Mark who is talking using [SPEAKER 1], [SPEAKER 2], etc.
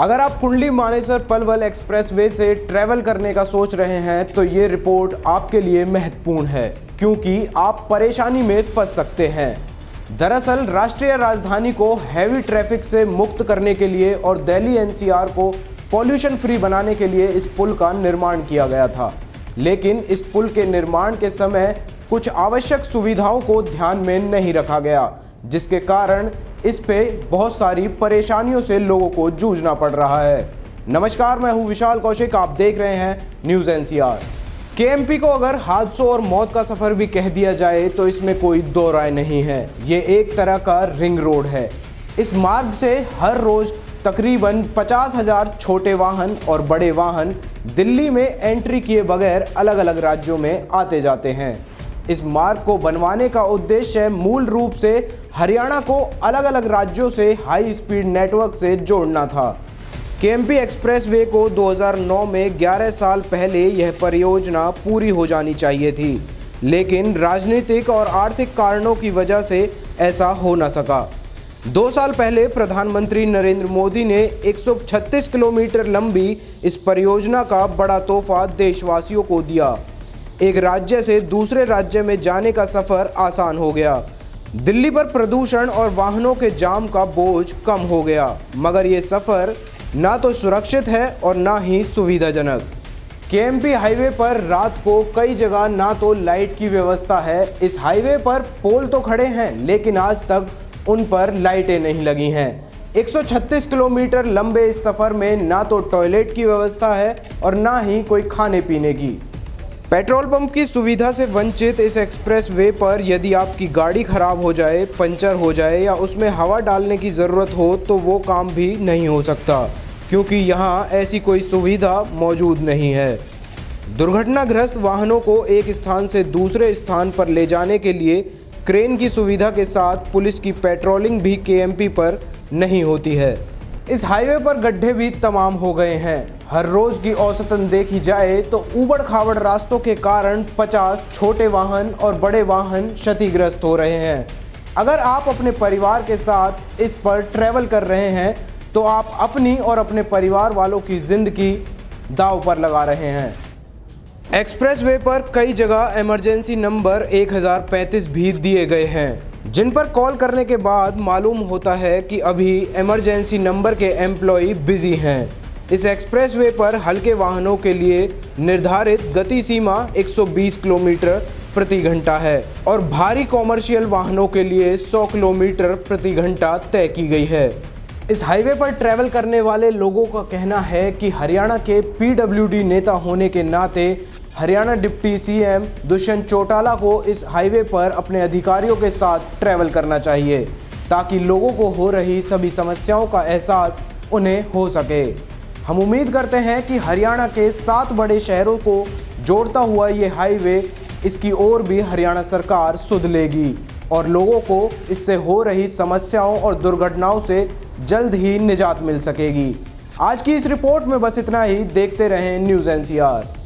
[SPEAKER 1] अगर आप कुंडली मानेसर पलवल एक्सप्रेसवे से ट्रैवल करने का सोच रहे हैं तो ये रिपोर्ट आपके लिए महत्वपूर्ण है, क्योंकि आप परेशानी में फंस सकते हैं। दरअसल राष्ट्रीय राजधानी को हैवी ट्रैफिक से मुक्त करने के लिए और दिल्ली एनसीआर को पॉल्यूशन फ्री बनाने के लिए इस पुल का निर्माण किया गया था। लेकिन इस पुल के निर्माण के समय कुछ आवश्यक सुविधाओं को ध्यान में नहीं रखा गया, जिसके कारण इस पे बहुत सारी परेशानियों से लोगों को जूझना पड़ रहा है। नमस्कार, मैं हूं विशाल कौशिक, आप देख रहे हैं न्यूज़ एनसीआर। केएमपी को अगर हादसों और मौत का सफ़र भी कह दिया जाए तो इसमें कोई दो राय नहीं है। ये एक तरह का रिंग रोड है। इस मार्ग से हर रोज़ तकरीबन 50,000 छोटे वाहन और बड़े वाहन दिल्ली में एंट्री किए बगैर अलग अलग राज्यों में आते जाते हैं। इस मार्ग को बनवाने का उद्देश्य मूल रूप से हरियाणा को अलग अलग राज्यों से हाई स्पीड नेटवर्क से जोड़ना था। केएमपी एक्सप्रेसवे को 2009 में 11 साल पहले यह परियोजना पूरी हो जानी चाहिए थी, लेकिन राजनीतिक और आर्थिक कारणों की वजह से ऐसा हो न सका। 2 साल पहले प्रधानमंत्री नरेंद्र मोदी ने 136 किलोमीटर लंबी इस परियोजना का बड़ा तोहफा देशवासियों को दिया। एक राज्य से दूसरे राज्य में जाने का सफ़र आसान हो गया। दिल्ली पर प्रदूषण और वाहनों के जाम का बोझ कम हो गया, मगर ये सफ़र ना तो सुरक्षित है और ना ही सुविधाजनक। केएमपी हाईवे पर रात को कई जगह ना तो लाइट की व्यवस्था है। इस हाईवे पर पोल तो खड़े हैं, लेकिन आज तक उन पर लाइटें नहीं लगी हैं। 136 किलोमीटर लंबे इस सफ़र में ना तो टॉयलेट की व्यवस्था है और ना ही कोई खाने पीने की। पेट्रोल पंप की सुविधा से वंचित इस एक्सप्रेसवे पर यदि आपकी गाड़ी खराब हो जाए, पंचर हो जाए या उसमें हवा डालने की ज़रूरत हो तो वो काम भी नहीं हो सकता, क्योंकि यहाँ ऐसी कोई सुविधा मौजूद नहीं है। दुर्घटनाग्रस्त वाहनों को एक स्थान से दूसरे स्थान पर ले जाने के लिए क्रेन की सुविधा के साथ पुलिस की पेट्रोलिंग भी केएमपी पर नहीं होती है। इस हाईवे पर गड्ढे भी तमाम हो गए हैं। हर रोज़ की औसतन देखी जाए तो ऊबड़ खाबड़ रास्तों के कारण 50 छोटे वाहन और बड़े वाहन क्षतिग्रस्त हो रहे हैं। अगर आप अपने परिवार के साथ इस पर ट्रैवल कर रहे हैं तो आप अपनी और अपने परिवार वालों की ज़िंदगी दांव पर लगा रहे हैं। एक्सप्रेसवे पर कई जगह इमरजेंसी नंबर 1035 भी दिए गए हैं, जिन पर कॉल करने के बाद मालूम होता है कि अभी इमरजेंसी नंबर के एम्प्लॉय बिजी हैं। इस एक्सप्रेसवे पर हल्के वाहनों के लिए निर्धारित गति सीमा 120 किलोमीटर प्रति घंटा है और भारी कॉमर्शियल वाहनों के लिए 100 किलोमीटर प्रति घंटा तय की गई है। इस हाईवे पर ट्रैवल करने वाले लोगों का कहना है कि हरियाणा के पीडब्ल्यूडी नेता होने के नाते हरियाणा डिप्टी सीएम दुष्यंत चौटाला को इस हाईवे पर अपने अधिकारियों के साथ ट्रैवल करना चाहिए, ताकि लोगों को हो रही सभी समस्याओं का एहसास उन्हें हो सके। हम उम्मीद करते हैं कि हरियाणा के 7 बड़े शहरों को जोड़ता हुआ ये हाईवे, इसकी ओर भी हरियाणा सरकार सुध लेगी और लोगों को इससे हो रही समस्याओं और दुर्घटनाओं से जल्द ही निजात मिल सकेगी। आज की इस रिपोर्ट में बस इतना ही। देखते रहें न्यूज़ एनसीआर।